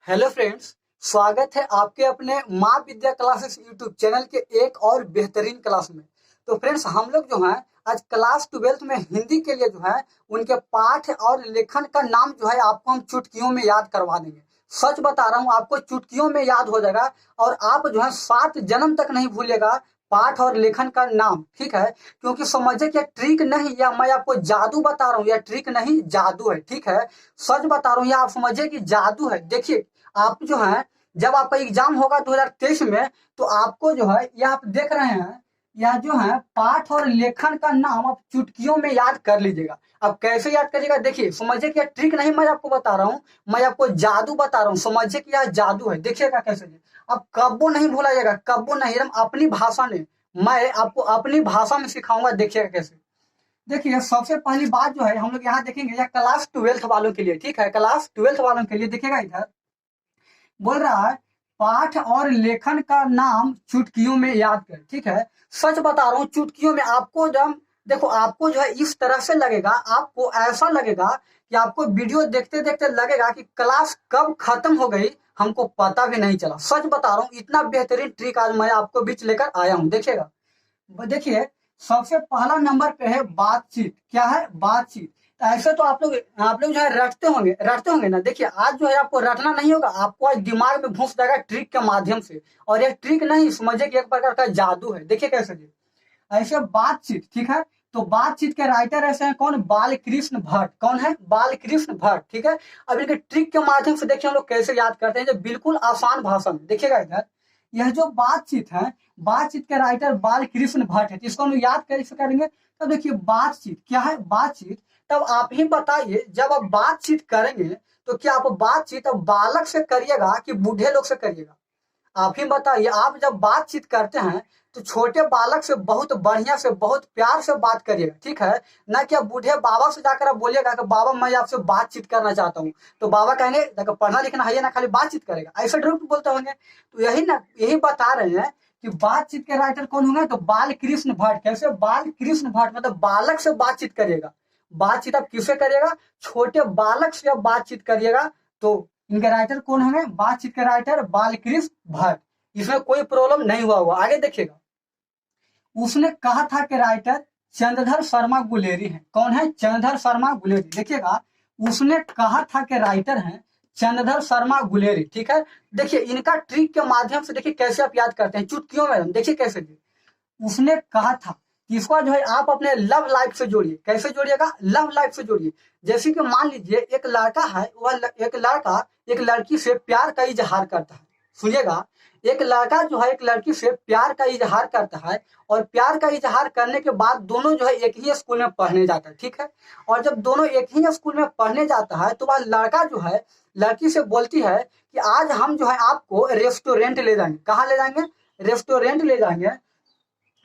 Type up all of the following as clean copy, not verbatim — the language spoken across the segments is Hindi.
Hello friends. स्वागत है आपके अपने माँ विद्या क्लासेस यूट्यूब चैनल के एक और बेहतरीन क्लास में। तो फ्रेंड्स, हम लोग जो है आज क्लास 12th में हिंदी के लिए जो है उनके पाठ और लेखन का नाम जो है आपको हम चुटकियों में याद करवा देंगे। सच बता रहा हूँ, आपको चुटकियों में याद हो जाएगा और आप जो है 7 जन्म तक नहीं भूलिएगा पाठ और लेखन का नाम। ठीक है, क्योंकि समझे कि ट्रिक नहीं, या मैं आपको जादू बता रहा हूँ, या ट्रिक नहीं जादू है। ठीक है, सच बता रहा हूँ, या आप समझे कि जादू है। देखिए, आप जो है जब आपका एग्जाम होगा 2023 में, तो आपको जो है यह आप देख रहे हैं, यह जो है पाठ और लेखन का नाम आप चुटकियों में याद कर लीजिएगा। अब कैसे याद करिएगा, देखिए समझिए कि यह ट्रिक नहीं मैं आपको बता रहा हूँ, मैं आपको जादू बता रहा हूँ। समझिए कि यह जादू है, देखिएगा कैसे। अब कब्बो नहीं भूला जाएगा, कब्बो नहीं, एकदम अपनी भाषा में। मैं आपको अपनी भाषा में सिखाऊंगा, देखिएगा कैसे। देखिए, सबसे पहली बात जो है हम लोग यहाँ देखेंगे, यह क्लास 12th वालों के लिए। ठीक है, क्लास 12th वालों के लिए देखिएगा, इधर बोल रहा है पाठ और लेखन का नाम चुटकियों में याद कर। ठीक है, सच बता रहा हूँ, चुटकियों में आपको जब देखो, आपको जो है इस तरह से लगेगा, आपको ऐसा लगेगा कि आपको वीडियो देखते देखते लगेगा कि क्लास कब खत्म हो गई हमको पता भी नहीं चला। सच बता रहा हूँ, इतना बेहतरीन ट्रिक आज मैं आपको बीच लेकर आया हूँ, देखिएगा। देखिए, सबसे पहला नंबर पे है बातचीत। क्या है? बातचीत। तो ऐसे तो आप लोग जो है रटते होंगे ना। देखिए, आज जो है आपको रटना नहीं होगा, आपको आज दिमाग में घुस जाएगा ट्रिक के माध्यम से। और यह ट्रिक नहीं, समझे कि एक प्रकार का जादू है। देखिए कैसे जी। ऐसे बातचीत। ठीक है, तो बातचीत के राइटर ऐसे हैं कौन? बालकृष्ण भट्ट। कौन है? बालकृष्ण भट्ट। ठीक है, अब इनके ट्रिक के माध्यम से देखिए हम लोग कैसे याद करते हैं, जो बिल्कुल आसान भाषा में। देखिएगा इधर, यह जो बातचीत है, बातचीत के राइटर बालकृष्ण भट्ट है। तो इसको हम लोग याद कैसे करेंगे? तब देखिए, बातचीत क्या है? बातचीत। तब आप ही बताइए, जब आप बातचीत करेंगे तो क्या आप बातचीत अब बालक से करिएगा कि बूढ़े लोग से करिएगा? आप ही बताइए। आप जब बातचीत करते हैं तो छोटे बालक से बहुत बढ़िया से, बहुत प्यार से बात करिएगा। ठीक है, ना कि आप बूढ़े बाबा से जाकर आप बोलिएगा कि बाबा मैं आपसे बातचीत करना चाहता हूँ, तो बाबा कहेंगे देखो पढ़ना लिखना है ना, खाली बातचीत करेगा, ऐसे ढंग से बोलते होंगे। तो यही ना, यही बता रहे हैं कि बातचीत के राइटर कौन होंगे? तो बालकृष्ण भट्ट। कैसे? बालकृष्ण भट्ट, मतलब बालक से बातचीत करिएगा। बातचीत आप किससे करिएगा? छोटे बालक से आप बातचीत करिएगा। तो इनके राइटर कौन होंगे? बातचीत के राइटर बालकृष्ण भट्ट। इसमें कोई प्रॉब्लम नहीं हुआ होगा। आगे देखिएगा, उसने कहा था कि राइटर चंद्रधर शर्मा गुलेरी है। कौन है? चंद्रधर शर्मा गुलेरी। देखिएगा, उसने कहा था कि राइटर हैं चंद्रधर शर्मा गुलेरी। ठीक है, देखिए इनका ट्रिक के माध्यम से देखिए कैसे आप याद करते हैं चुटकियों में। देखिए कैसे, उसने कहा था कि इसको जो है आप अपने लव लाइफ से जोड़िए। कैसे जोड़िएगा? लव लाइफ से जोड़िए। जैसे कि मान लीजिए एक लड़का है, एक लड़का एक लड़की से प्यार का इजहार करता है। सुनिएगा, एक लड़का जो है एक लड़की से प्यार का इजहार करता है, और प्यार का इजहार करने के बाद दोनों जो है एक ही स्कूल में पढ़ने जाता है। ठीक है, और जब दोनों एक ही स्कूल में पढ़ने जाता है तो वह लड़का जो है लड़की से बोलती है कि आज हम जो है आपको रेस्टोरेंट ले जाएंगे। कहाँ ले जाएंगे? रेस्टोरेंट ले जाएंगे।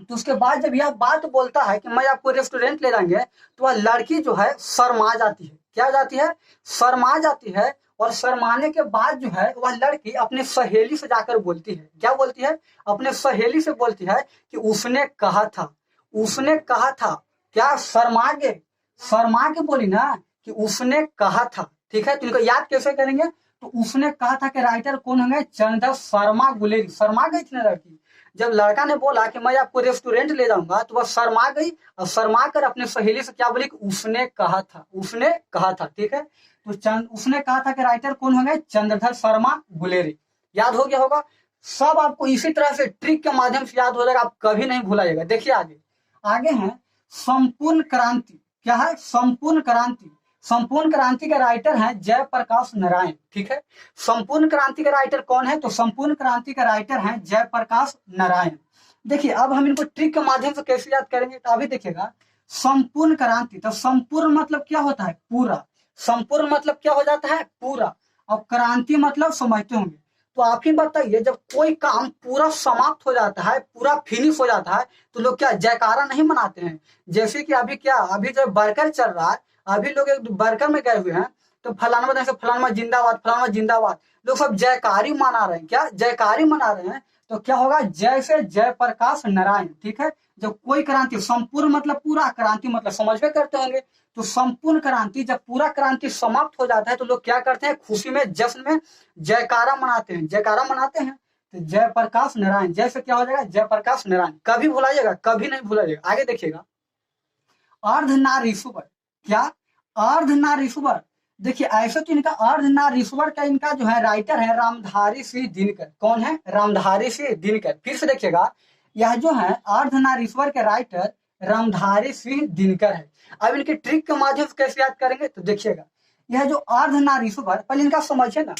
तो उसके बाद जब यह बात बोलता है कि मैं आपको रेस्टोरेंट ले जाएंगे, तो वह लड़की जो है शर्मा जाती है। क्या जाती है? शर्मा जाती है। और शर्माने के बाद जो है वह लड़की अपनी सहेली से जाकर बोलती है। क्या बोलती है? अपने सहेली से बोलती है कि उसने कहा था, उसने कहा था। क्या शर्मा के बोली ना कि उसने कहा था। ठीक है, तो इनको याद कैसे करेंगे? तो उसने कहा था कि राइटर कौन होंगे? चंद्र शर्मा गुलेरी। शर्मा गई थी ना लड़की। जब लड़का ने बोला कि मैं आपको रेस्टोरेंट ले जाऊंगा, तो वह शर्मा गई, और शर्मा कर अपने सहेली से क्या बोली? कि उसने कहा था, उसने कहा था। ठीक है, तो उसने कहा था कि राइटर कौन होंगे? चंद्रधर शर्मा गुलेरी। याद हो गया होगा। सब आपको इसी तरह से ट्रिक के माध्यम से याद हो जाएगा, आप कभी नहीं भुलाइएगा। देखिए आगे, आगे है संपूर्ण क्रांति। क्या है? संपूर्ण क्रांति। संपूर्ण क्रांति के राइटर हैं जयप्रकाश नारायण। ठीक है, संपूर्ण क्रांति के राइटर कौन है? तो संपूर्ण क्रांति के राइटर हैं जयप्रकाश नारायण। देखिए, अब हम इनको ट्रिक के माध्यम से कैसे याद करेंगे, तो अभी देखिएगा। संपूर्ण क्रांति, तो संपूर्ण मतलब क्या होता है? पूरा। संपूर्ण मतलब क्या हो जाता है? पूरा। और क्रांति मतलब समझते होंगे। तो आप ही बताइए, जब कोई काम पूरा समाप्त हो जाता है, पूरा फिनिश हो जाता है, तो लोग क्या जयकारा नहीं मनाते हैं? जैसे कि अभी क्या, अभी जब बर्गर चल रहा है, अभी लोग एक बर्गर में गए हुए हैं, तो फलाना बताए से फलाना जिंदाबाद, फलाना जिंदाबाद, लोग सब जयकारी मना रहे हैं। क्या जयकारी मना रहे हैं? तो क्या होगा? जय से जयप्रकाश नारायण। ठीक है, जब कोई क्रांति, संपूर्ण मतलब पूरा, क्रांति मतलब समझ में करते होंगे, तो संपूर्ण क्रांति, जब पूरा क्रांति समाप्त हो जाता है तो लोग क्या करते हैं, खुशी में, जश्न में जयकारा मनाते हैं, जयकारा मनाते हैं। तो जयप्रकाश नारायण, जय से क्या हो जाएगा, जयप्रकाश नारायण, कभी भुलाइएगा, कभी नहीं भुलाइएगा। आगे देखिएगा, अर्धनारीश्वर, क्या, अर्धनारीश्वर। देखिए ऐसे तो इनका अर्धनारीश्वर का इनका जो है राइटर है रामधारी सिंह दिनकर। कौन है, रामधारी सिंह दिनकर। फिर से देखिएगा, यह जो है अर्धनारीश्वर के राइटर रामधारी सिंह दिनकर है। अब इनके ट्रिक के माध्यम से कैसे याद करेंगे, तो देखिएगा, यह जो अर्धनारीश्वर, पहले इनका समझिए ना,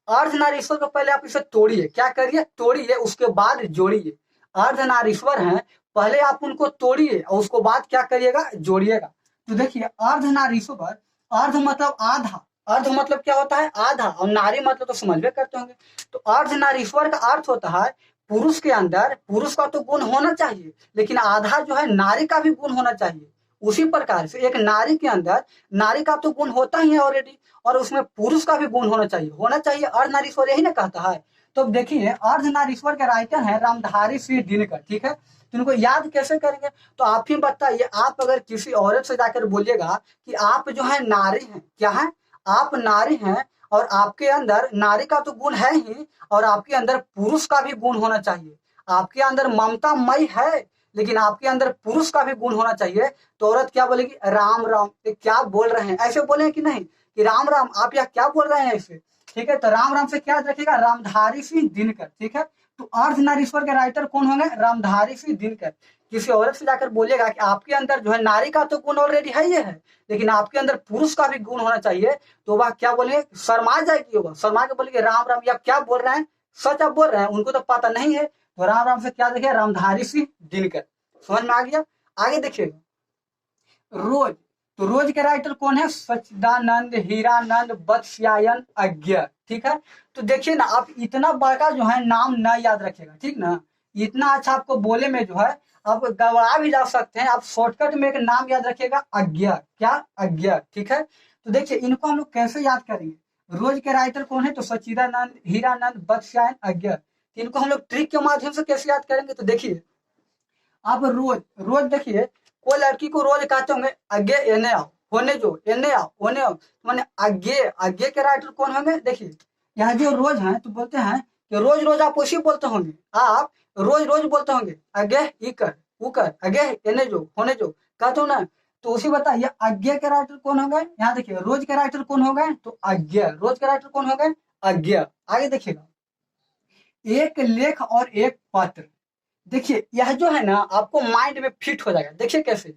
अर्धनारीश्वर को पहले आप इसे तोड़िए, क्या करिए, तोड़िए, उसके बाद जोड़िए। अर्धनारीश्वर है, पहले आप उनको तोड़िए और उसको बाद क्या करिएगा, जोड़िएगा। तो देखिए अर्धनारीश्वर, अर्ध मतलब आधा, अर्ध मतलब क्या होता है, आधा, और नारी मतलब तो समझ में करते होंगे। तो अर्धनारीश्वर का अर्थ होता है पुरुष के अंदर, पुरुष का तो गुण होना चाहिए, लेकिन आधा जो है नारी का भी गुण होना चाहिए। उसी प्रकार से एक नारी के अंदर नारी का तो गुण होता ही है ऑलरेडी, और उसमें पुरुष का भी गुण होना चाहिए, होना चाहिए। अर्धनारीश्वर यही ना कहता है। तो देखिए अर्धनारीश्वर के राइटर है रामधारी सिंह दिनकर, ठीक है। तो इनको याद कैसे करेंगे, तो आप ही बताइए, आप अगर किसी औरत से जाकर बोलिएगा कि आप जो है नारी हैं, क्या है, आप नारी हैं, और आपके अंदर नारी का तो गुण है ही, और आपके अंदर पुरुष का भी गुण होना चाहिए। आपके अंदर ममता मई है, लेकिन आपके अंदर पुरुष का भी गुण होना चाहिए। तो औरत क्या बोलेगी, राम राम, ये क्या बोल रहे हैं, ऐसे बोले कि नहीं, कि राम राम, आप यह क्या बोल रहे हैं ऐसे, ठीक है। तो राम राम से क्या याद रखिएगा, रामधारी सिंह दिनकर, ठीक है। तो अर्धनारीश्वर के राइटर कौन होंगे, रामधारी सिंह दिनकर। किसी औरत से जाकर बोलिएगा कि आपके अंदर जो है नारी का तो गुण ऑलरेडी है ही है, लेकिन आपके अंदर पुरुष का भी गुण होना चाहिए, तो वह क्या बोलेंगे, शर्मा जाएगी, वह शर्मा के बोलेंगे राम राम, ये आप क्या बोल रहे हैं, सच आप बोल रहे हैं, उनको तो पता नहीं है। तो राम राम से क्या देखिए, रामधारी सिंह दिनकर। समझ में आ गया। आगे देखिएगा, रोज, तो रोज के राइटर कौन है, सच्चिदानंद हीरानंद बत्स्यायन अज्ञ, ठीक है। तो देखिए ना, आप इतना बड़का जो है नाम न याद रखेगा, ठीक ना, इतना अच्छा आपको बोले में जो है आप गवा भी जा सकते हैं। आप शॉर्टकट में एक नाम याद रखिएगा, अज्ञ, क्या, अज्ञ, ठीक है। तो देखिए इनको हम लोग कैसे याद करेंगे, रोज के राइटर कौन है, तो सच्चिदानंद हीरानंद बत्स्यायन अज्ञ। इनको हम लोग ट्रिक के माध्यम से कैसे याद करेंगे, तो देखिए आप रोज, रोज देखिए, कोई लड़की को रोज कहते होंगे आगे एने आओ, होने जो, एने आओ, होने आओ, तो माने आगे, आगे के राइटर कौन होंगे, देखिए यहाँ जो रोज है तो बोलते हैं कि रोज रोज आप उसी बोलते होंगे, आप रोज रोज बोलते होंगे आगे इकर उकर, आगे एने जो, होने जो, कहते हो ना। तो उसी बताइए आज्ञा के राइटर कौन हो गए, यहाँ देखिए रोज के राइटर कौन हो गए, तो आज्ञा, रोज के राइटर कौन हो गए, आज्ञा। आगे देखिएगा, एक लेख और एक पत्र। देखिए यह जो है ना आपको माइंड में फिट हो जाएगा। देखिए कैसे,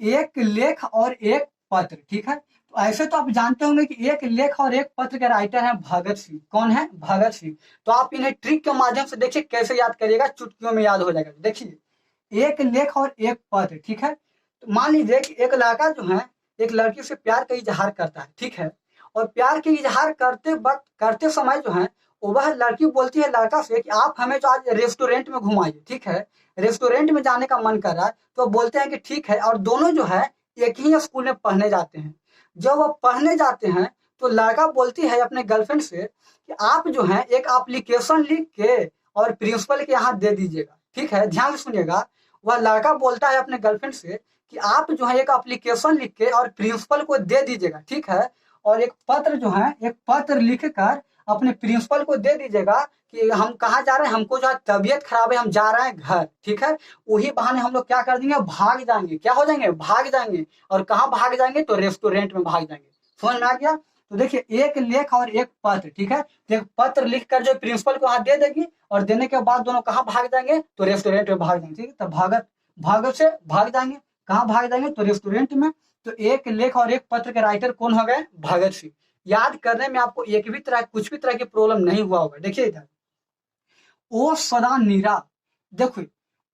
एक लेख और एक पत्र, ठीक है। तो ऐसे तो आप जानते होंगे कि एक लेख और एक पत्र के राइटर हैं भगत सिंह। कौन है, भगत सिंह। तो आप इन्हें ट्रिक के माध्यम से देखिए कैसे याद करिएगा, चुटकियों में याद हो जाएगा। देखिए एक लेख और एक पत्र, ठीक है। तो मान लीजिए कि एक लड़का जो है एक लड़की से प्यार का इजहार करता है, ठीक है। और प्यार के इजहार करते वक्त, करते समय जो है वह लड़की बोलती है लड़का से कि आप हमें जो आज रेस्टोरेंट में घुमाइए, ठीक है। रेस्टोरेंट में जाने का मन कर रहा है, तो बोलते हैं कि ठीक है। और दोनों जो है एक ही स्कूल में पढ़ने जाते हैं। जब वह पढ़ने जाते हैं तो लड़का बोलती है अपने गर्लफ्रेंड से कि आप जो है एक एप्लीकेशन लिख के और प्रिंसिपल के यहाँ दे दीजिएगा, ठीक है। ध्यान से सुनिएगा, वह लड़का बोलता है अपने गर्लफ्रेंड से कि आप जो है एक एप्लीकेशन लिख के और प्रिंसिपल को दे दीजिएगा, ठीक है। और एक पत्र जो है, एक पत्र लिख कर अपने प्रिंसिपल को दे दीजिएगा कि हम कहाँ जा रहे हैं, हमको जो है तबीयत खराब है, हम जा रहे हैं घर, ठीक है। वही बहाने हम लोग क्या कर देंगे, भाग जाएंगे। क्या हो जाएंगे, भाग जाएंगे। और कहाँ भाग जाएंगे, तो रेस्टोरेंट में भाग जाएंगे। समझ में आ गया। तो देखिए एक लेख और एक पत्र, ठीक है। तो एक पत्र लिख कर जो प्रिंसिपल को हाथ दे देगी, और देने के बाद दोनों कहाँ भाग जाएंगे, तो रेस्टोरेंट में भाग जाएंगे, ठीक है। तो भागत से भाग जाएंगे, कहाँ भाग जाएंगे, तो रेस्टोरेंट में। तो एक लेख और एक पत्र के राइटर कौन हो गए, भगत सिंह। याद करने में आपको एक भी तरह, कुछ भी तरह की प्रॉब्लम नहीं हुआ होगा। देखिए इधर, ओ सदा निरात, देखो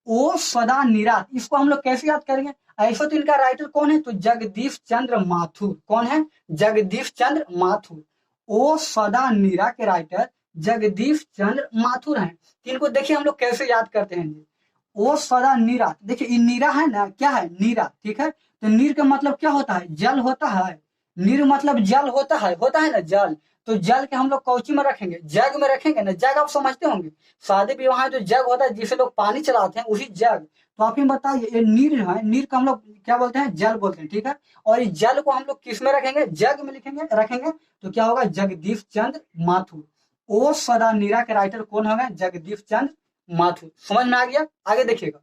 ओ सदा निरात, इसको हम लोग कैसे याद करेंगे। ऐसा तो इनका राइटर कौन है, तो जगदीश चंद्र माथुर। कौन है, जगदीश चंद्र माथुर। ओ सदा नीरा के राइटर जगदीश चंद्र माथुर हैं। इनको देखिए हम लोग कैसे याद करते हैं। ओ सदा नीरा, देखिए नीरा है ना, क्या है, नीरा, ठीक है। तो नीर का मतलब क्या होता है, जल होता है। नीर मतलब जल होता है ना, जल। तो जल के हम लोग कौची में रखेंगे, जग में रखेंगे ना। जग आप समझते होंगे, शादी विवाह में जो जग होता है जिसे लोग पानी चलाते हैं, उसी जग। तो आप ही बताइए, ये नीर है, नीर का हम लोग क्या बोलते हैं, जल बोलते हैं, ठीक है। और इस जल को हम लोग किस में रखेंगे, जग में लिखेंगे रखेंगे। तो क्या होगा, जगदीश चंद्र माथुर। ओ सदा नीरा के राइटर कौन होगा, जगदीश चंद्र माथुर। समझ में आ गया। आगे देखिएगा,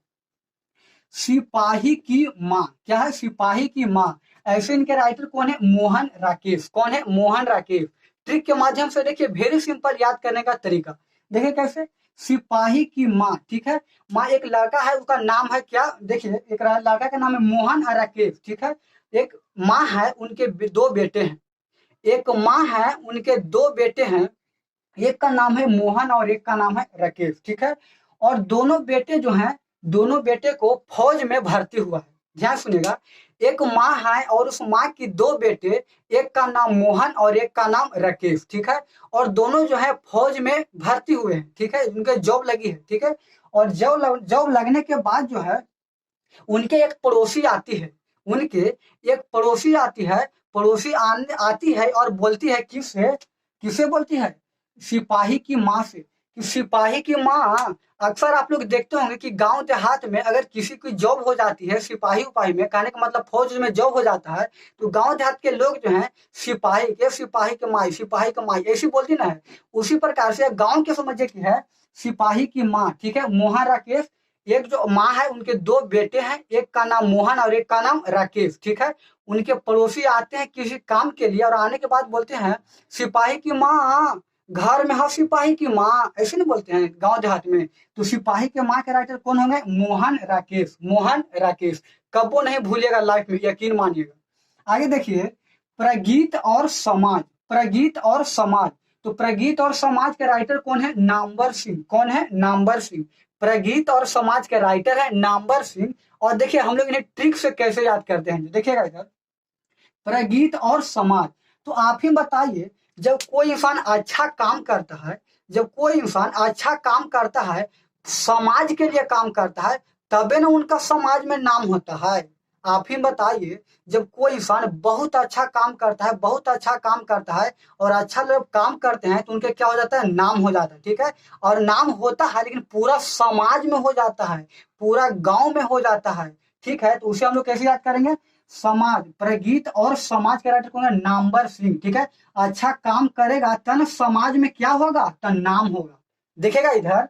सिपाही की माँ, क्या है, सिपाही की माँ। ऐसे इनके राइटर कौन है, मोहन राकेश। कौन है, मोहन राकेश। ट्रिक के माध्यम से देखिए, वेरी सिंपल याद करने का तरीका। देखिए कैसे, सिपाही की माँ, ठीक है। माँ एक लड़का है, उसका नाम है क्या, देखिए एक लड़का का नाम है मोहन राकेश, ठीक है। एक माँ है, उनके दो बेटे हैं। एक माँ है, उनके दो बेटे हैं। एक का नाम है मोहन और एक का नाम है राकेश, ठीक है। और दोनों बेटे जो हैं, दोनों बेटे को फौज में भर्ती हुआ है। ध्यान सुनिएगा, एक माँ है और उस माँ की दो बेटे, एक का नाम मोहन और एक का नाम राकेश, ठीक है। और दोनों जो है फौज में भर्ती हुए हैं, ठीक है, उनके जॉब लगी है, ठीक है। और जॉब लगने के बाद जो है, उनके एक पड़ोसी आती है, उनके एक पड़ोसी आती है, पड़ोसी आती है और बोलती है, किससे, किससे बोलती है, सिपाही की माँ से। कि सिपाही की माँ, अक्सर आप लोग देखते होंगे कि गांव देहात में अगर किसी की जॉब हो जाती है, सिपाही उपाही में, कहने का मतलब फौज में जॉब हो जाता है, तो गांव देहात के लोग जो हैं, सिपाही के माई, सिपाही के माई ऐसी बोलती ना है। उसी प्रकार से गांव के समझे की है, सिपाही की माँ, ठीक है। मोहन राकेश, एक जो माँ है, उनके दो बेटे हैं, एक का नाम मोहन और एक का नाम राकेश, ठीक है। उनके पड़ोसी आते हैं किसी काम के लिए, और आने के बाद बोलते हैं, सिपाही की माँ, घर में हो सिपाही की माँ, ऐसे नहीं बोलते हैं गांव देहात में। तो सिपाही के माँ के राइटर कौन होंगे, मोहन राकेश, मोहन राकेश। कबो नहीं भूलिएगा लाइफ में, यकीन मानिएगा। आगे देखिए, प्रगीत और समाज, प्रगीत और समाज। तो प्रगीत और समाज के राइटर कौन है, नामवर सिंह। कौन है, नामवर सिंह। प्रगीत और समाज के राइटर है नामवर सिंह। और देखिए हम लोग इन्हें ट्रिक से कैसे याद करते हैं, देखिएगा इधर, प्रगीत और समाज। तो आप ही बताइए, जब कोई इंसान अच्छा काम करता है, जब कोई इंसान अच्छा काम करता है, समाज के लिए काम करता है, तबे ना उनका समाज में नाम होता है। आप ही बताइए, जब कोई इंसान बहुत अच्छा काम करता है, बहुत अच्छा काम करता है, और अच्छा लोग काम करते हैं, तो उनके क्या हो जाता है, नाम हो जाता है, ठीक है। और नाम होता है, लेकिन पूरा समाज में हो जाता है, पूरा गांव में हो जाता है, ठीक है। तो उसे हम लोग कैसे याद करेंगे, समाज। प्रगीत और समाज के राइटर कौन है, नामवर सिंह, ठीक है। अच्छा काम करेगा तन समाज में क्या होगा, तन नाम होगा। देखेगा इधर,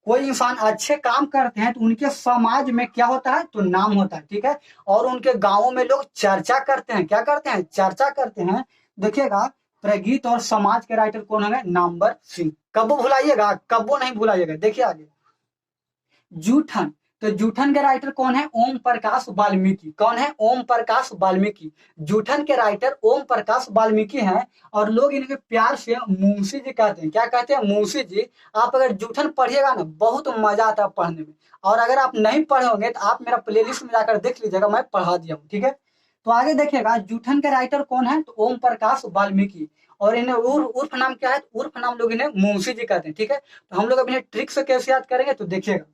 कोई इंसान अच्छे काम करते हैं तो उनके समाज में क्या होता है, तो नाम होता है, ठीक है। और उनके गांवों में लोग चर्चा करते हैं, क्या करते हैं, चर्चा करते हैं। देखिएगा, प्रगीत और समाज के राइटर कौन है, नामवर सिंह। कबो भुलाइएगा, कबो नहीं भुलाइएगा। देखिए आगे, जूठन। तो जूठन के राइटर कौन है, ओम प्रकाश वाल्मीकि। कौन है, ओम प्रकाश वाल्मीकि। जूठन के राइटर ओम प्रकाश वाल्मीकि हैं, और लोग इनके प्यार से मुंशी जी कहते हैं। क्या कहते हैं, मुंशी जी। आप अगर जूठन पढ़िएगा ना, बहुत मजा आता है पढ़ने में। और अगर आप नहीं पढ़े होंगे तो आप मेरा प्लेलिस्ट में जाकर देख लीजिएगा, मैं पढ़ा दिया हूँ, ठीक है। तो आगे देखिएगा, जूठन के राइटर कौन है, तो ओम प्रकाश वाल्मीकि। और इन्हें उर्फ नाम क्या है, उर्फ नाम लोग इन्हें मुंशी जी कहते हैं, ठीक है। तो हम लोग अब इन्हें ट्रिक से कैसे याद करेंगे, तो देखिएगा,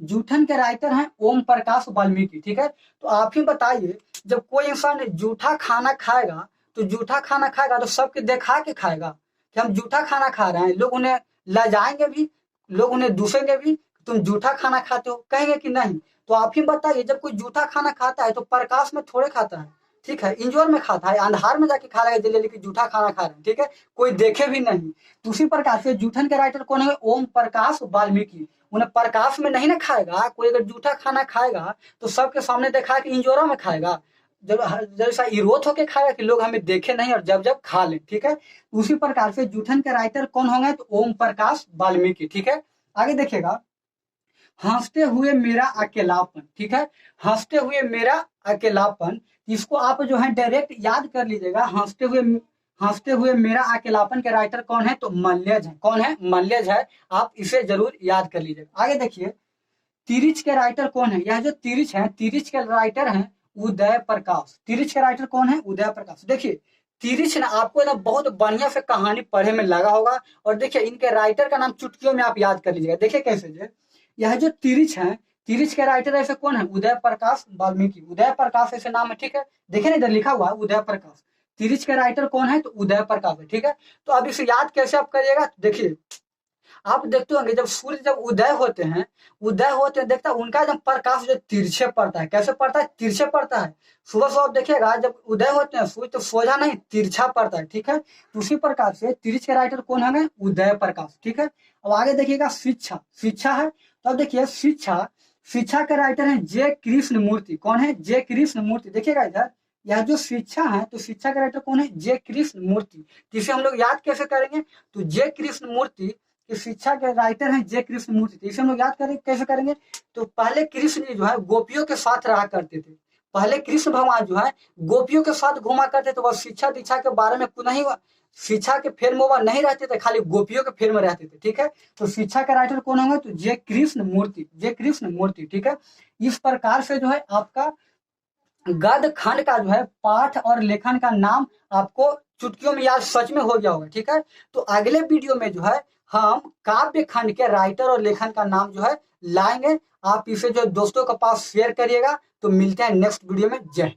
जूठन के राइटर हैं ओम प्रकाश वाल्मीकि, ठीक है। तो आप ही बताइए, जब कोई इंसान जूठा खाना खाएगा, तो जूठा खाना खाएगा तो सबके देखा के खाएगा कि हम जूठा खाना खा रहे हैं, लोग उन्हें लजाएंगे भी, लोग उन्हें दूसरेंगे भी, तुम जूठा खाना खाते हो, कहेंगे कि नहीं। तो आप ही बताइए, जब कोई जूठा खाना खाता है तो प्रकाश में थोड़े खाता है, ठीक है, इंजोर में खाता है, अंधार में जाके खा रहा है, लेकिन जूठा खाना खा रहे हैं, ठीक है, कोई देखे भी नहीं। तो उसी प्रकार से जूठन के राइटर कौन है, ओम प्रकाश वाल्मीकि। उन्हें प्रकाश में नहीं ना खाएगा, कोई अगर जूठा खाना खाएगा तो सबके सामने देखा कि इंजोरा में खाएगा, जब जैसा इरोत होके खाएगा कि लोग हमें देखे नहीं और जब जब खा ले, ठीक है। उसी प्रकार से जूठन के राइटर कौन होंगे, तो ओम प्रकाश वाल्मीकि, ठीक है। आगे देखिएगा, हंसते हुए मेरा अकेलापन, ठीक है। हंसते हुए मेरा अकेलापन, इसको आप जो है डायरेक्ट याद कर लीजिएगा। हंसते हुए मेरा अकेलापन के राइटर कौन है, तो मल्यज है। कौन है, मल्यज है। आप इसे जरूर याद कर लीजिएगा। आगे देखिए, तिरिच के राइटर कौन है, यह जो तिरिच है, तिरिच के राइटर हैं उदय प्रकाश। तिरिच के राइटर कौन है, उदय प्रकाश। देखिए, तिरिच ना आपको ना बहुत बढ़िया से कहानी पढ़े में लगा होगा। और देखिए, इनके राइटर का नाम चुटकियों में आप याद कर लीजिएगा। देखिए कैसे जे, यह जो तिरिच है, तिरिच के राइटर ऐसे कौन है, उदय प्रकाश वाल्मीकि। उदय प्रकाश ऐसे नाम है, ठीक है। देखिए ना, इधर लिखा हुआ है उदय प्रकाश। तिरछ के राइटर कौन है? तो उदय प्रकाश है। ठीक है, तो अब इसे याद कैसे आप करिएगा? तो देखिए, आप देखते होंगे जब सूर्य जब उदय होते हैं देखता है उनका जब प्रकाश जो तिरछे पड़ता है, कैसे पड़ता है? तिरछे पड़ता है। सुबह सुबह आप देखिएगा जब उदय होते हैं सूर्य तो सोझा नहीं तिरछा पड़ता है। ठीक है, तो उसी प्रकार से तिरछ के राइटर कौन है? उदय प्रकाश। ठीक है, अब आगे देखिएगा शिक्षा है, तो अब देखिए शिक्षा के राइटर है जे कृष्ण मूर्ति। कौन है? जे कृष्ण मूर्ति। देखिएगा इधर, यह जो शिक्षा है तो शिक्षा का राइटर कौन है? जे कृष्ण मूर्ति। जिसे हम लोग याद कैसे करेंगे? तो जे कृष्ण मूर्ति कि शिक्षा के राइटर हैं जे कृष्ण मूर्ति। तो इसे हम लोग याद करेंगे कैसे करेंगे? तो पहले कृष्ण जी जो है गोपियों के साथ रहा करते थे। पहले कृष्ण भगवान जो है गोपियों के साथ घुमा करते थे। वह शिक्षा दीक्षा के बारे में नहीं, शिक्षा के फेर में वह नहीं रहते थे, खाली गोपियों के फेर में रहते थे। ठीक है, तो शिक्षा के राइटर कौन होंगे? तो जे कृष्ण मूर्ति। ठीक है, इस प्रकार से जो है आपका गद्य खंड का जो है पाठ और लेखन का नाम आपको चुटकियों में याद सच में हो गया होगा। ठीक है, तो अगले वीडियो में जो है हम काव्य खंड के राइटर और लेखन का नाम जो है लाएंगे। आप इसे जो दोस्तों के पास शेयर करिएगा। तो मिलते हैं नेक्स्ट वीडियो में। जय हिंद।